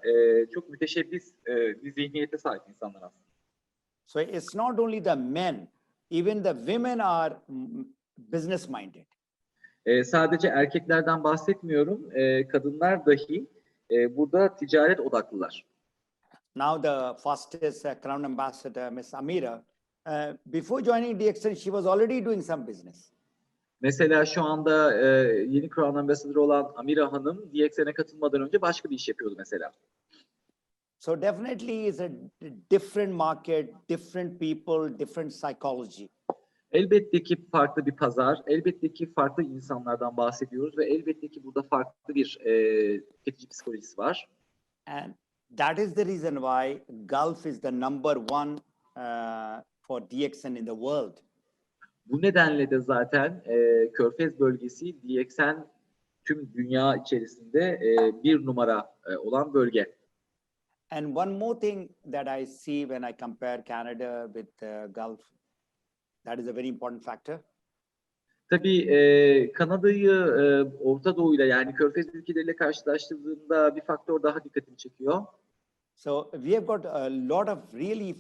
çok müteşebbis bir zihniyete sahip insanlar aslında. So it's not only the men, even the women are business minded. Sadece erkeklerden bahsetmiyorum, kadınlar dahi burada ticaret odaklılar. Now the fastest Crown Ambassador, Miss Amira, before joining DXN, she was already doing some business. Mesela şu anda yeni Crown Ambassador olan Amira Hanım DXN'e katılmadan önce başka bir iş yapıyordu mesela. So definitely is a different market, different people, different psychology. Elbette ki farklı bir pazar, elbette ki farklı insanlardan bahsediyoruz ve elbette ki burada farklı bir tüketici psikolojisi var. And that is the reason why Gulf is the number one for DXN in the world. Bu nedenle de zaten Körfez bölgesi DXN tüm dünya içerisinde bir numara olan bölge. And one more thing that I see when I compare Canada with Gulf, that is a very important factor. Tabii Kanada'yı Orta Doğu'yla yani Körfez ülkeleriyle karşılaştırdığımda bir faktör daha dikkatimi çekiyor. So we have got a lot of really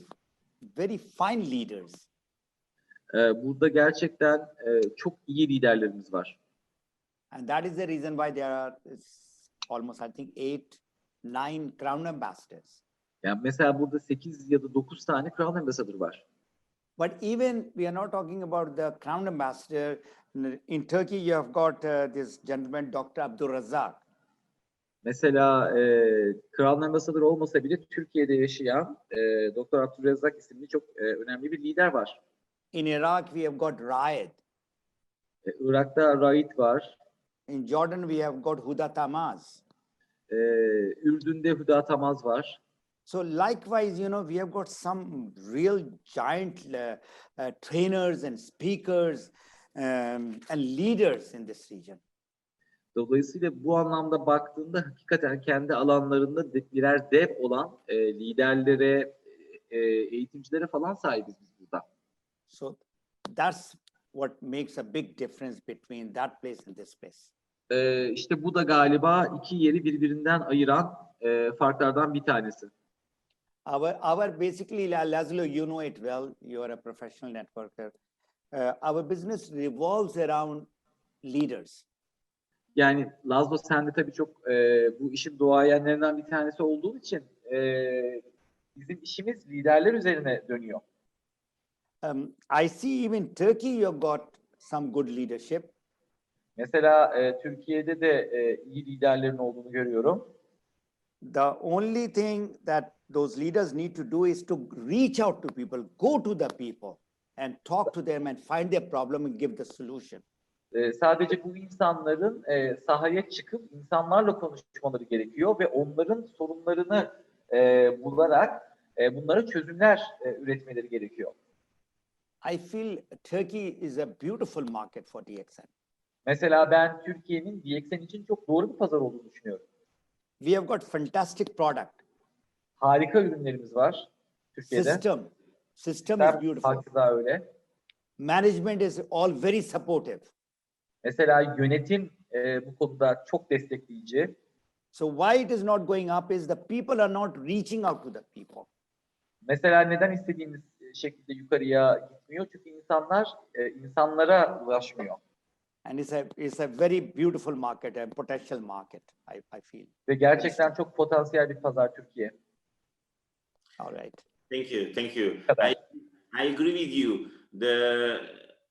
very fine leaders. Burada gerçekten çok iyi liderlerimiz var. And that is the reason why there are almost, I think, 8-9 Crown Ambassadors. Yani mesela burada 8 ya da 9 tane Crown Ambassador var. But even we are not talking about the Crown Ambassador. In Turkey, you have got this gentleman, Dr. Abdurrazzak. Mesela Crown Ambassador olmasa bile Türkiye'de yaşayan Dr. Abdurrazzak isimli çok önemli bir lider var. In Iraq, we have got Raed. Irak'ta Raid var. In Jordan, we have got Huda Tamaz. Ürdün'de Huda Tamaz var. So likewise, you know, we have got some real giant trainers and speakers and leaders in this region. Dolayısıyla bu anlamda baktığında hakikaten kendi alanlarında birer dev olan liderlere, eğitimcilere falan sahibiz biz burada. So that's what makes a big difference between that place and this place. İşte bu da galiba iki yeri birbirinden ayıran farklardan bir tanesi. Our basically, Laszlo, you know it well. You are a professional networker. Our business revolves around leaders. Yani Lazlo sen de tabii çok bu işin doğayenlerinden bir tanesi olduğun için bizim işimiz liderler üzerine dönüyor. I see even Turkey, you got some good leadership. Mesela Türkiye'de de iyi liderlerin olduğunu görüyorum. The only thing that those leaders need to do is to reach out to people, go to the people and talk to them and find their problem and give the solution. Sadece bu insanların sahaya çıkıp insanlarla konuşmaları gerekiyor ve onların sorunlarını bularak bunlara çözümler üretmeleri gerekiyor. I feel Turkey is a beautiful market for DXN. Mesela ben Türkiye'nin DXN için çok doğru bir pazar olduğunu düşünüyorum. We have got fantastic product. Harika ürünlerimiz var Türkiye'de. System is beautiful. Hakeza öyle. Management is all very supportive. Mesela yönetim bu konuda çok destekleyici. So why it is not going up is the people are not reaching out to the people. Mesela neden istediğimiz şekilde yukarıya gitmiyor? Çünkü insanlar insanlara ulaşmıyor. And it's a very beautiful market, a potential market, I feel. Ve gerçekten çok potansiyel bir pazar Türkiye. All right. Thank you, thank you. Okay. I agree with you.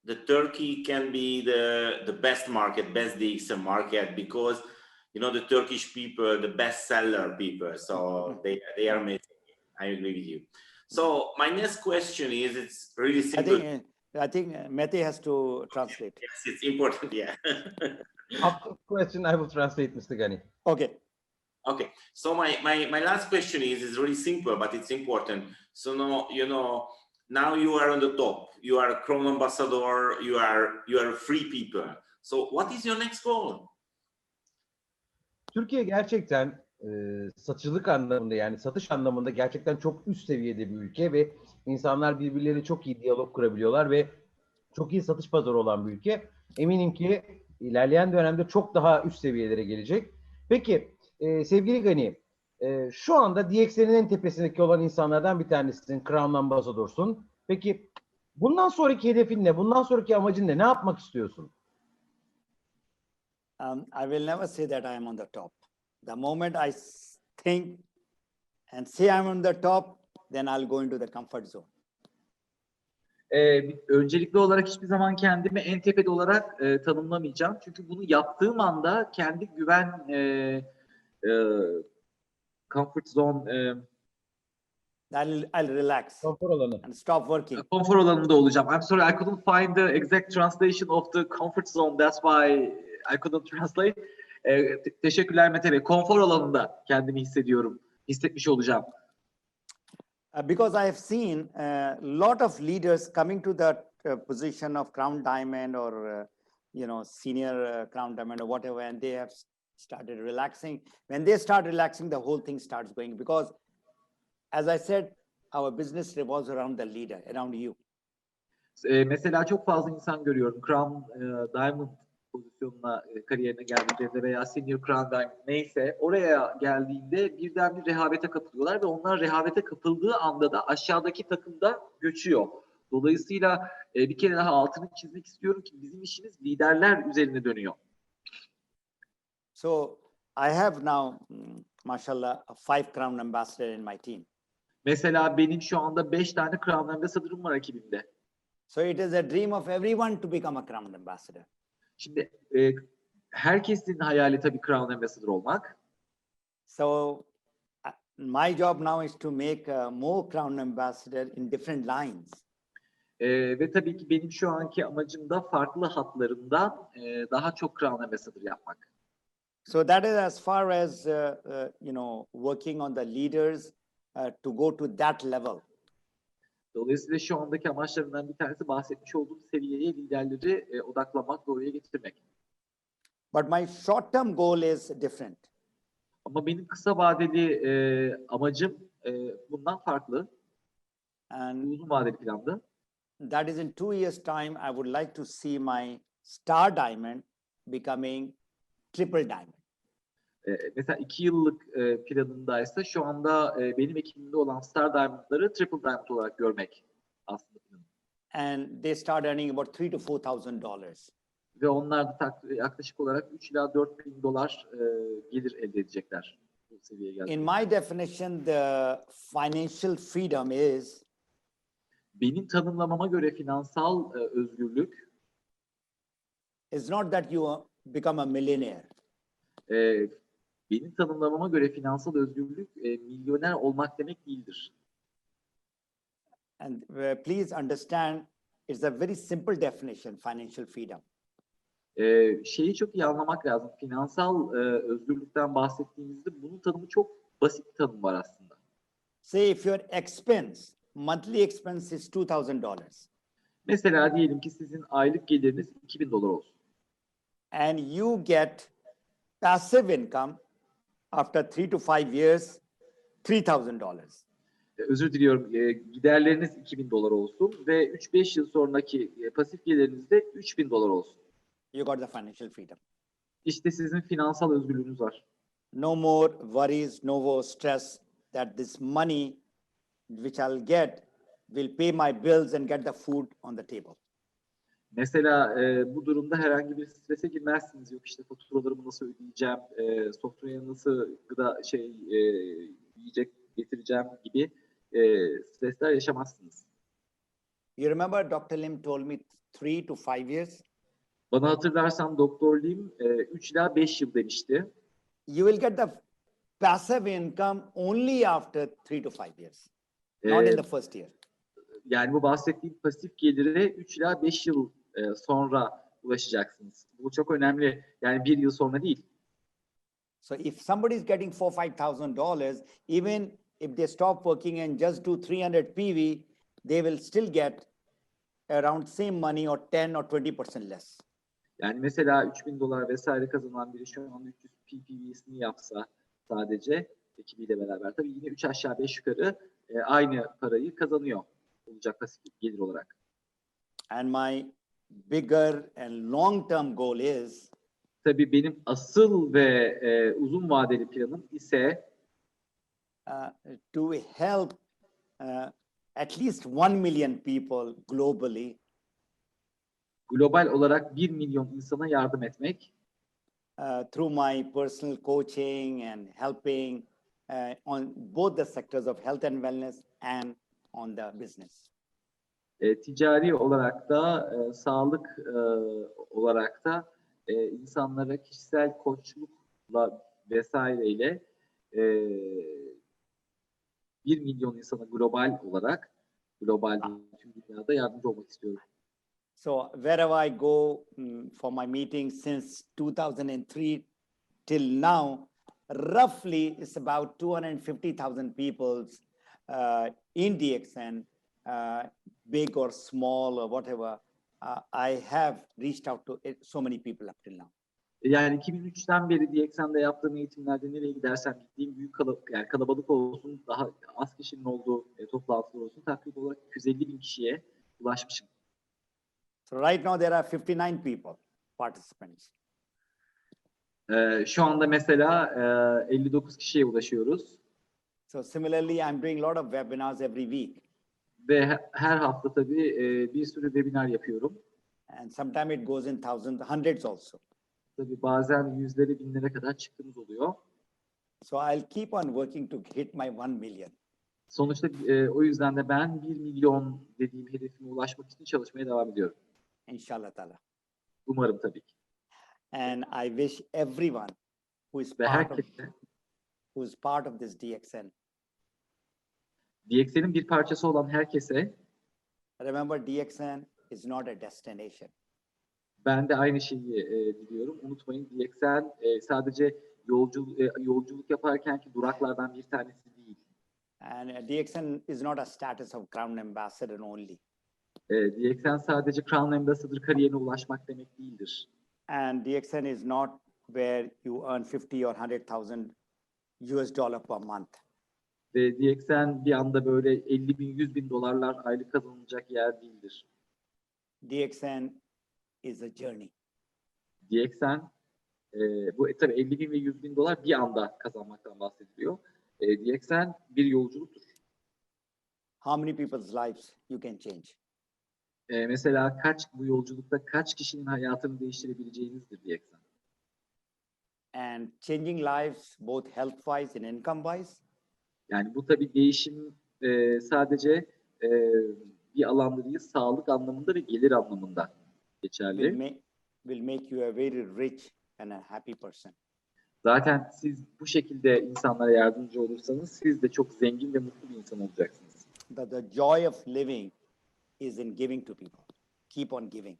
The Turkey can be the best market, best DXM market, because you know the Turkish people, the best seller people. So they are amazing. I agree with you. So my next question is, it's really simple. I think Mete has to translate. Yes, it's important. Yeah. After the question, I will translate, Mr. Gani. Okay. Okay. So my last question is really simple, but it's important. So now now you are on the top. You are a Crown Ambassador. You are free people. So what is your next goal? Türkiye gerçekten satıcılık anlamında, yani satış anlamında gerçekten çok üst seviyede bir ülke ve insanlar birbirleriyle çok iyi diyalog kurabiliyorlar ve çok iyi satış pazarı olan bir ülke. Eminim ki ilerleyen dönemde çok daha üst seviyelere gelecek. Peki sevgili Gani, şu anda DX'lerin en tepesindeki olan insanlardan bir tanesisin, Crown Ambassador'sun. Peki bundan sonraki hedefin ne? Bundan sonraki amacın ne? Ne yapmak istiyorsun? I will never say that I am on the top. The moment I think and say I'm on the top, then I'll go into the comfort zone. Öncelikli olarak hiçbir zaman kendimi en tepede olarak tanımlamayacağım. Çünkü bunu yaptığım anda kendi güven comfort zone I'll relax Konfor alanı. and stop working. konfor alanında olacağım. I'm sorry, I couldn't find the exact translation of the comfort zone. That's why I couldn't translate. Teşekkürler Mete Bey. Konfor alanında kendimi hissetmiş olacağım. Because I have seen a lot of leaders coming to that position of Crown Diamond or senior Crown Diamond or whatever, and they have started relaxing. When they start relaxing, the whole thing starts going. Because, as I said, our business revolves around the leader, around you. Mesela çok fazla insan görüyorum. Crown Diamond pozisyonuna, kariyerine geldiğinde veya Senior Crown Diamond neyse oraya geldiğinde birden bir rehavete kapılıyorlar ve onlar rehavete kapıldığı anda da aşağıdaki takımda göçüyor. Dolayısıyla bir kere daha altını çizmek istiyorum ki bizim işimiz liderler üzerine dönüyor. So I have now, mashallah, 5 Crown Ambassador in my team. Mesela benim şu anda 5 tane Crown Ambassador'ım var ekibimde. So it is a dream of everyone to become a Crown Ambassador. Şimdi herkesin hayali tabii Crown Ambassador olmak. So my job now is to make more Crown Ambassador in different lines. Ve tabii ki benim şu anki amacım da farklı hatlarında daha çok Crown Ambassador yapmak. So that is as far as working on the leaders to go to that level. Dolayısıyla şu andaki amaçlarından bir tanesi bahsetmiş olduğum seviyeye liderleri odaklamak ve oraya getirmek. But my short-term goal is different. Ama benim kısa vadeli amacım bundan farklı. And Uzun vadeli planda. that is in 2 years' time, I would like to see my Star Diamond becoming triple diamond. Mesela 2 yıllık planındaysa şu anda benim ekibimde olan Star Diamond'ları Triple Diamond olarak görmek aslında planım. And they start earning about $3,000 to $4,000. Ve onlar da yaklaşık olarak 3 ila 4 bin dolar gelir elde edecekler bu seviyeye In geldiğinde. my definition, the financial freedom is Benim tanımlamama göre finansal özgürlük not that you become a millionaire. e, benim tanımlamama göre finansal özgürlük milyoner olmak demek değildir. And please understand, it's a very simple definition, financial freedom. Şeyi çok iyi anlamak lazım. Finansal özgürlükten bahsettiğimizde bunun tanımı çok basit bir tanım var aslında. Say if your monthly expense is $2,000 Mesela diyelim ki sizin aylık geliriniz 2000 dolar olsun. and you get passive income after 3 to 5 years, $3,000. Özür diliyorum, giderleriniz 2000 dolar olsun ve 3-5 yıl sonraki pasif geliriniz de 3000 dolar olsun. You got the financial freedom. İşte sizin finansal özgürlüğünüz var. No more worries, no more stress that this money which I'll get will pay my bills and get the food on the table. Mesela bu durumda herhangi bir strese girmezsiniz. Yok işte faturalarımı nasıl ödeyeceğim, sofraya nasıl yiyecek getireceğim gibi stresler yaşamazsınız. You remember Dr. Lim told me 3 to 5 years? Bana hatırlarsan Doktor Lim 3 ila 5 yıl demişti. You will get the passive income only after 3 to 5 years, not in the first year. Yani bu bahsettiğim pasif gelire 3 ila 5 yıl sonra ulaşacaksınız. Bu çok önemli. Yani 1 yıl sonra değil. So if somebody is getting $4,000-5,000, even if they stop working and just do 300 PV, they will still get around same money or 10 or 20% less. Yani mesela 3000 dolar vesaire kazanan biri şu an 300 PPV'sini yapsa sadece ekibiyle beraber tabii yine 3 aşağı 5 yukarı aynı parayı kazanıyor olacak pasif gelir olarak. And my bigger and long-term goal is Tabii benim asıl ve uzun vadeli planım ise to help at least 1 million people globally global olarak 1 milyon insana yardım etmek. Through my personal coaching and helping on both the sectors of health and wellness and on the business. Ticari olarak da sağlık olarak da insanlara kişisel koçlukla vesaireyle 1 milyon insana global olarak tüm dünyada yardımcı olmak istiyorum. So wherever I go for my meetings since 2003 till now, roughly it's about 250,000 people in DXN, big or small or whatever. I have reached out to so many people up till now. Yani 2003'ten beri DXN'de yaptığım eğitimlerde nereye gidersem gittiğim büyük kalabalık olsun, daha az kişinin olduğu toplantılar olsun, takribi olarak 250 bin kişiye ulaşmışım. So right now there are 59 people, participants. Şu anda mesela 59 kişiye ulaşıyoruz. So similarly, I'm doing a lot of webinars every week. Ve her hafta tabii bir sürü webinar yapıyorum. And sometimes it goes in thousands, hundreds also. Tabii bazen yüzlere, binlere kadar çıktığımız oluyor. So I'll keep on working to hit my 1 million. Sonuçta o yüzden de ben 1 milyon dediğim hedefime ulaşmak için çalışmaya devam ediyorum. Inshallah ta'ala. Umarım tabii ki. And I wish everyone who is Ve part of this DXN. DXN'in bir parçası olan herkese Remember, DXN is not a destination. ben de aynı şeyi diliyorum. Unutmayın, DXN sadece yolculuk yaparkenki duraklardan bir tanesi değil. And DXN is not a status of Crown Ambassador only. DXN sadece Crown Ambassador kariyerine ulaşmak demek değildir. And DXN is not where you earn 50 or 100,000 US dollar per month. Ve DXN bir anda böyle 50 bin, 100 bin dolarlar aylık kazanılacak yer değildir. DXN is a journey. DXN Bu tabii 50 bin ve 100 bin dolar bir anda kazanmaktan bahsediliyor. DXN bir yolculuktur. How many people's lives you can change? Mesela bu yolculukta kaç kişinin hayatını değiştirebileceğinizdir DXN. And changing lives both health-wise and income-wise Yani bu tabii değişim sadece bir alanda değil, sağlık anlamında ve gelir anlamında geçerli. will make you a very rich and a happy person. Zaten siz bu şekilde insanlara yardımcı olursanız siz de çok zengin ve mutlu bir insan olacaksınız. The joy of living is in giving to people. Keep on giving.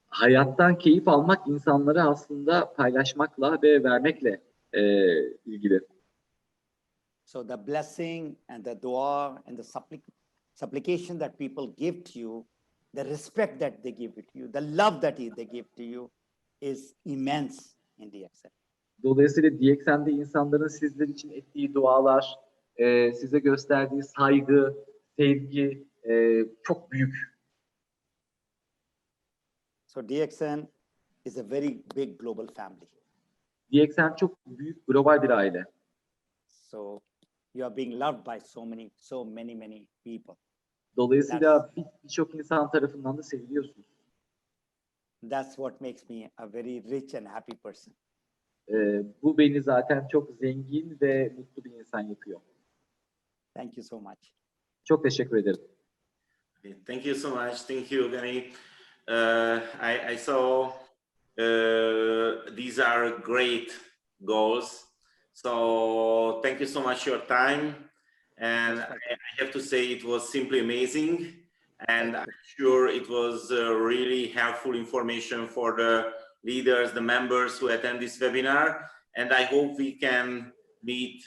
Hayattan keyif almak insanlara aslında paylaşmakla ve vermekle ilgili. So the blessing and the dua and the supplication that people give to you, the respect that they give to you, the love that they give to you is immense in DXN. Dolayısıyla DXN'de insanların sizler için ettiği dualar, size gösterdiği saygı, sevgi çok büyük. So DXN is a very big global family. DXN çok büyük global bir aile. So you are being loved by so many people. Dolayısıyla birçok insan tarafından da seviliyorsunuz. That's what makes me a very rich and happy person. Bu beni zaten çok zengin ve mutlu bir insan yapıyor. Thank you so much. Çok teşekkür ederim. Thank you so much. Thank you, Gani. I saw these are great goals. So thank you so much for your time. And I have to say it was simply amazing. And I'm sure it was really helpful information for the leaders, the members who attend this webinar. And I hope we can meet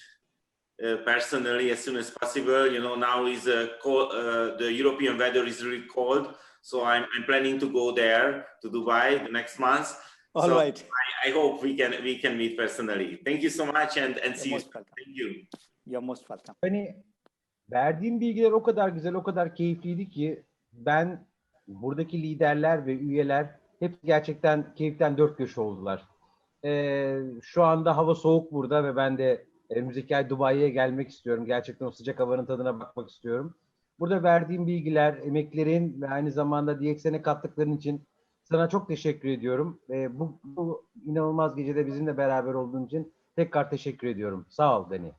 personally as soon as possible. You know, now is the European weather is really cold, so I'm planning to go there to Dubai the next month. All so right. I hope we can meet personally. Thank you so much and see you. Thank you. You're most welcome. Hani verdiğim bilgiler o kadar güzel, o kadar keyifliydi ki ben buradaki liderler ve üyeler hep gerçekten keyiften dört köşe oldular. Şu anda hava soğuk burada ve ben de önümüzdeki ay Dubai'ye gelmek istiyorum. Gerçekten o sıcak havanın tadına bakmak istiyorum. Burada verdiğim bilgiler, emeklerin ve aynı zamanda DXN'e kattıkların için sana çok teşekkür ediyorum. Bu inanılmaz gecede bizimle beraber olduğun için tekrar teşekkür ediyorum. Sağ ol Dani.